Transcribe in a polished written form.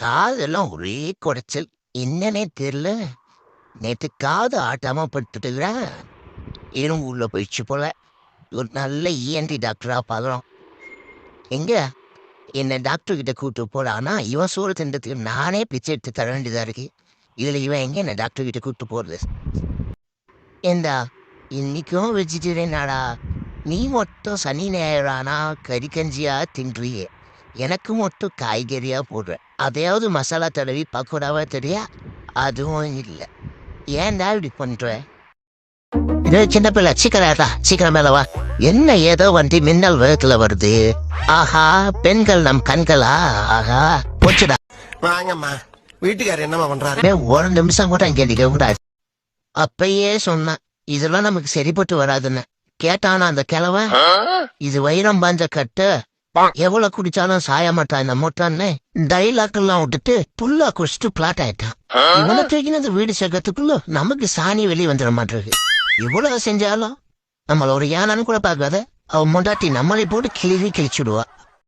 காதெல்லாம் ஒரே குடைச்சல். என்னன்னே தெரியல. நேற்று காது ஆட்டாம படுத்துட்டுக்கிறேன். எறும்பு உள்ள போயிடுச்சு போல. ஒரு நல்ல இஎன்டி டாக்டரா பார்க்குறோம். எங்க என்னை டாக்டர் கிட்ட கூப்பிட்டு போடானா இவன் சோறு தின்றதுக்கு நானே பிச்சை எடுத்து தர வேண்டியதா இருக்கு. இதுல இவன் எங்க என்ன டாக்டர் கிட்ட கூப்பிட்டு போறது? ஏண்டா இன்னைக்கும் வெஜிடேரியனாடா? நீ மட்டும் சனி ஞாயிறானா கறி கஞ்சியா தின்றியே, எனக்கு மட்டும் காய்கறியா போடுற. அதையாவது மசாலா தடவி பக்கோடாவா தெரியா? அதுவும் இல்லை. ஏன்டா இப்படி பண்ற? இதோ சின்ன பிள்ளை சீக்கிரம் மேல வா. என்ன ஏதோ வண்டி மின்னல் வேகத்துல வருது. ஆஹா, பெண்கள் நம் கண்களா? ஆஹா போச்சுடா. வாங்கம்மா, வீட்டுக்காரர் என்னம்மா பண்றாரு? டேய், ஒரு நிமிஷம் கூட கேட்க கூடாது. அப்பயே சொன்னேன் இதெல்லாம் நமக்கு சரிப்பட்டு வராதுன்னு. கேட்டானா அந்த கிழவன், இது வைரம் பாஞ்ச கட்டு, எவ்வளவு குடிச்சாலும் சாய மாட்டான் இந்த மொட்டான்னு டைலாக் எல்லாம் விட்டுட்டு புல்லா குடிச்சிட்டு பிளாட் ஆயிட்டான். இவனை தூக்கினது வீடு சேர்க்கறதுக்குள்ள நமக்கு சாணி வெளியே வந்துட மாட்டிருக்கு. இவ்வளவு செஞ்சாலும் நம்மள ஒரு யானான்னு கூட பார்க்காத அவன் மொண்டாட்டி நம்மளை போட்டு கிழிச்சுடுவா.